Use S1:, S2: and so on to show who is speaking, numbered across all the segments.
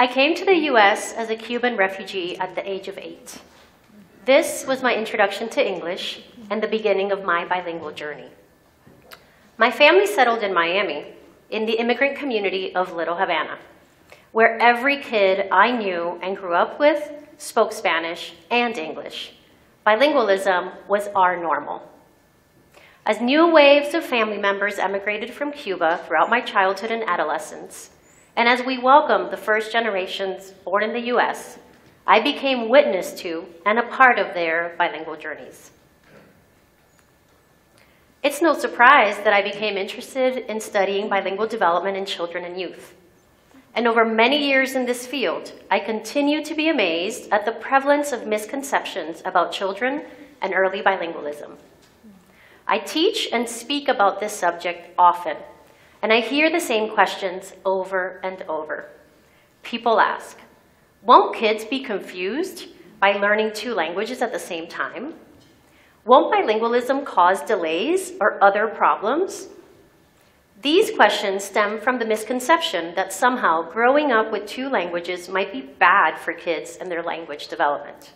S1: I came to the US as a Cuban refugee at the age of 8. This was my introduction to English and the beginning of my bilingual journey. My family settled in Miami, in the immigrant community of Little Havana, where every kid I knew and grew up with spoke Spanish and English. Bilingualism was our normal. As new waves of family members emigrated from Cuba throughout my childhood and adolescence, and as we welcomed the first generations born in the US, I became witness to and a part of their bilingual journeys. It's no surprise that I became interested in studying bilingual development in children and youth. And over many years in this field, I continue to be amazed at the prevalence of misconceptions about children and early bilingualism. I teach and speak about this subject often, and I hear the same questions over and over. People ask, won't kids be confused by learning 2 languages at the same time? Won't bilingualism cause delays or other problems? These questions stem from the misconception that somehow growing up with 2 languages might be bad for kids and their language development.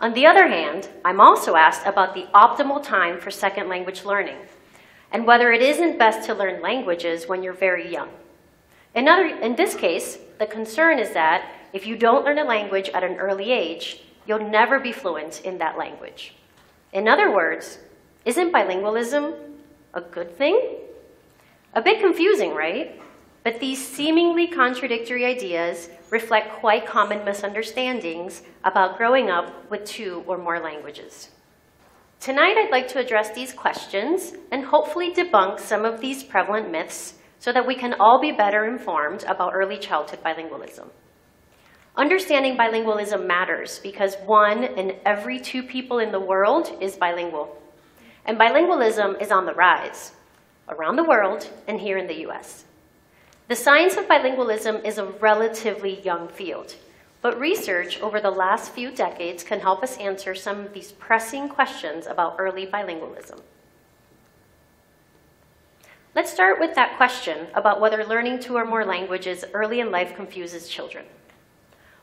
S1: On the other hand, I'm also asked about the optimal time for second language learning and whether it isn't best to learn languages when you're very young. In this case, the concern is that if you don't learn a language at an early age, you'll never be fluent in that language. In other words, isn't bilingualism a good thing? A bit confusing, right? But these seemingly contradictory ideas reflect quite common misunderstandings about growing up with 2 or more languages. Tonight, I'd like to address these questions and hopefully debunk some of these prevalent myths so that we can all be better informed about early childhood bilingualism. Understanding bilingualism matters because 1 in every 2 people in the world is bilingual. And bilingualism is on the rise around the world and here in the US. The science of bilingualism is a relatively young field, but research over the last few decades can help us answer some of these pressing questions about early bilingualism. Let's start with that question about whether learning 2 or more languages early in life confuses children.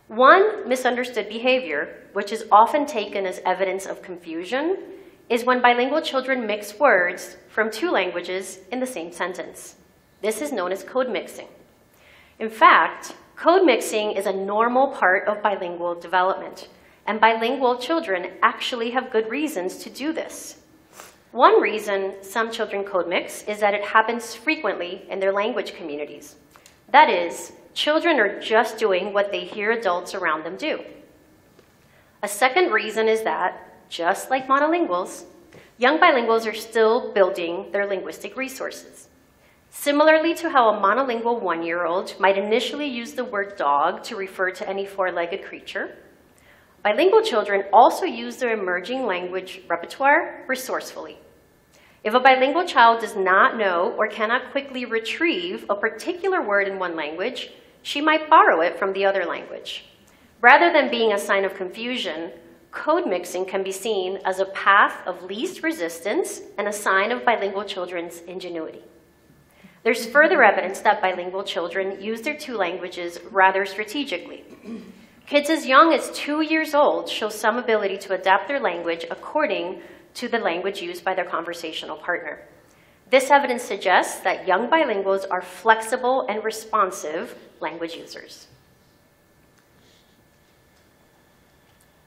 S1: One misunderstood behavior, which is often taken as evidence of confusion, is when bilingual children mix words from 2 languages in the same sentence. This is known as code mixing. In fact, code mixing is a normal part of bilingual development, and bilingual children actually have good reasons to do this. One reason some children code mix is that it happens frequently in their language communities. That is, children are just doing what they hear adults around them do. A second reason is that, just like monolinguals, young bilinguals are still building their linguistic resources. Similarly to how a monolingual 1-year-old might initially use the word dog to refer to any 4-legged creature, bilingual children also use their emerging language repertoire resourcefully. If a bilingual child does not know or cannot quickly retrieve a particular word in one language, she might borrow it from the other language. Rather than being a sign of confusion, code mixing can be seen as a path of least resistance and a sign of bilingual children's ingenuity. There's further evidence that bilingual children use their 2 languages rather strategically. Kids as young as 2 years old show some ability to adapt their language according to the language used by their conversational partner. This evidence suggests that young bilinguals are flexible and responsive language users.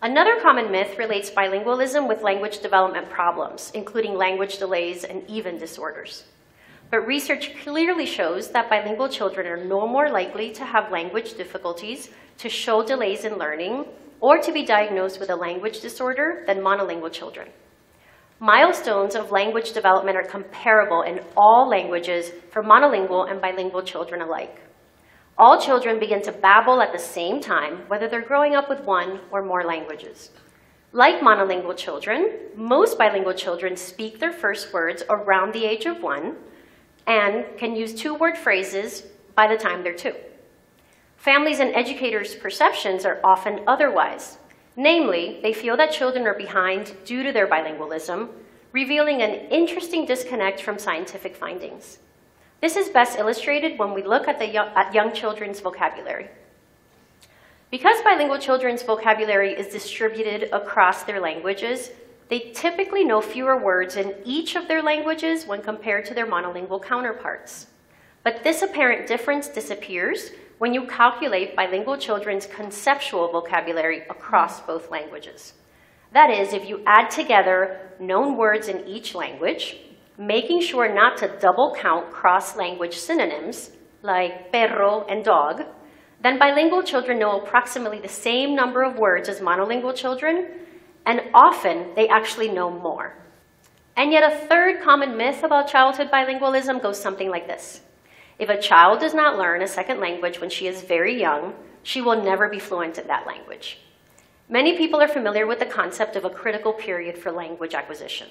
S1: Another common myth relates bilingualism with language development problems, including language delays and even disorders. But research clearly shows that bilingual children are no more likely to have language difficulties, to show delays in learning, or to be diagnosed with a language disorder than monolingual children. Milestones of language development are comparable in all languages for monolingual and bilingual children alike. All children begin to babble at the same time, whether they're growing up with 1 or more languages. Like monolingual children, most bilingual children speak their first words around the age of 1 and can use 2-word phrases by the time they're 2. Families and educators' perceptions are often otherwise. Namely, they feel that children are behind due to their bilingualism, revealing an interesting disconnect from scientific findings. This is best illustrated when we look at young children's vocabulary. Because bilingual children's vocabulary is distributed across their languages, they typically know fewer words in each of their languages when compared to their monolingual counterparts. But this apparent difference disappears when you calculate bilingual children's conceptual vocabulary across both languages. That is, if you add together known words in each language, making sure not to double count cross-language synonyms, like perro and dog, then bilingual children know approximately the same number of words as monolingual children, and often they actually know more. And yet a third common myth about childhood bilingualism goes something like this. If a child does not learn a second language when she is very young, she will never be fluent in that language. Many people are familiar with the concept of a critical period for language acquisition.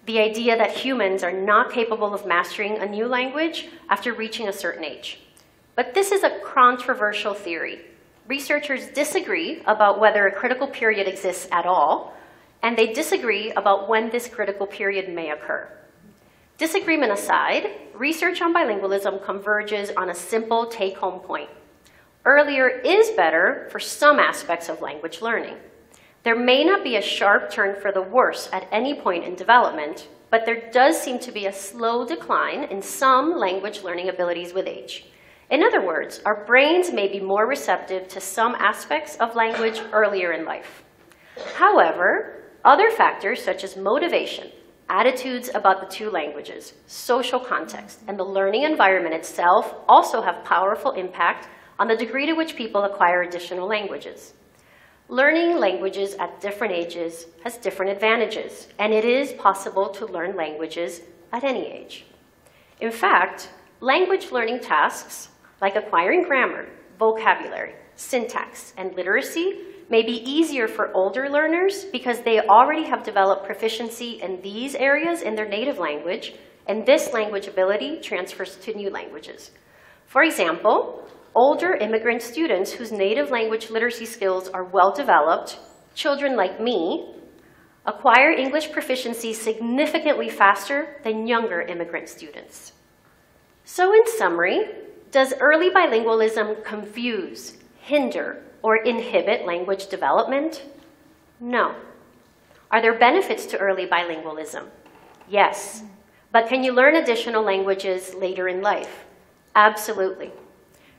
S1: The idea that humans are not capable of mastering a new language after reaching a certain age. But this is a controversial theory. Researchers disagree about whether a critical period exists at all, and they disagree about when this critical period may occur. Disagreement aside, research on bilingualism converges on a simple take-home point. Earlier is better for some aspects of language learning. There may not be a sharp turn for the worse at any point in development, but there does seem to be a slow decline in some language learning abilities with age. In other words, our brains may be more receptive to some aspects of language earlier in life. However, other factors such as motivation, attitudes about the two languages, social context, and the learning environment itself also have powerful impact on the degree to which people acquire additional languages. Learning languages at different ages has different advantages, and it is possible to learn languages at any age. In fact, language learning tasks like acquiring grammar, vocabulary, syntax, and literacy may be easier for older learners because they already have developed proficiency in these areas in their native language, and this language ability transfers to new languages. For example, older immigrant students whose native language literacy skills are well developed, children like me, acquire English proficiency significantly faster than younger immigrant students. So in summary, does early bilingualism confuse, hinder, or inhibit language development? No. Are there benefits to early bilingualism? Yes. But can you learn additional languages later in life? Absolutely.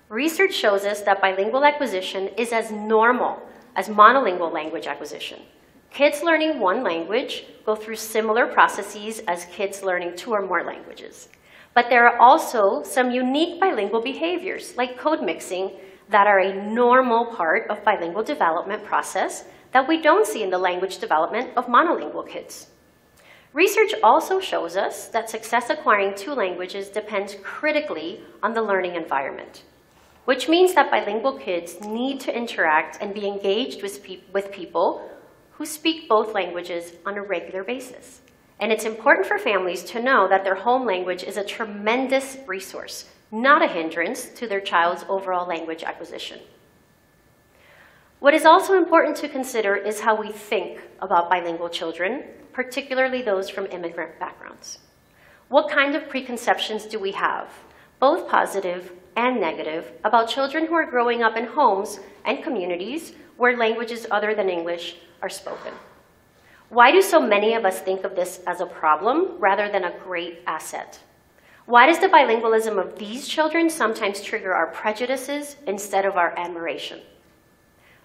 S1: Research shows us that bilingual acquisition is as normal as monolingual language acquisition. Kids learning one language go through similar processes as kids learning two or more languages. But there are also some unique bilingual behaviors, like code mixing, that are a normal part of bilingual development process that we don't see in the language development of monolingual kids. Research also shows us that success acquiring two languages depends critically on the learning environment, which means that bilingual kids need to interact and be engaged with people who speak both languages on a regular basis. And it's important for families to know that their home language is a tremendous resource, not a hindrance to their child's overall language acquisition. What is also important to consider is how we think about bilingual children, particularly those from immigrant backgrounds. What kind of preconceptions do we have, both positive and negative, about children who are growing up in homes and communities where languages other than English are spoken? Why do so many of us think of this as a problem rather than a great asset? Why does the bilingualism of these children sometimes trigger our prejudices instead of our admiration?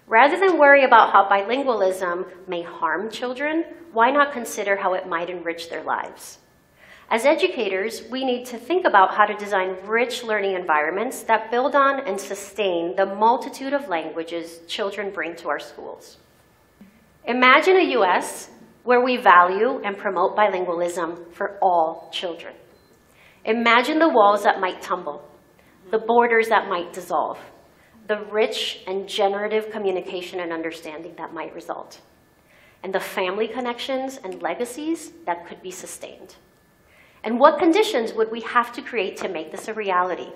S1: Rather than worry about how bilingualism may harm children, why not consider how it might enrich their lives? As educators, we need to think about how to design rich learning environments that build on and sustain the multitude of languages children bring to our schools. Imagine a US where we value and promote bilingualism for all children. Imagine the walls that might tumble, the borders that might dissolve, the rich and generative communication and understanding that might result, and the family connections and legacies that could be sustained. And what conditions would we have to create to make this a reality,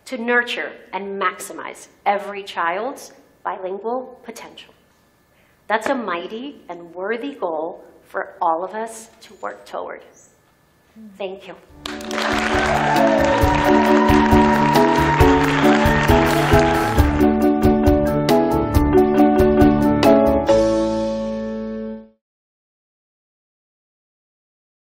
S1: to nurture and maximize every child's bilingual potential? That's a mighty and worthy goal for all of us to work toward. Thank you.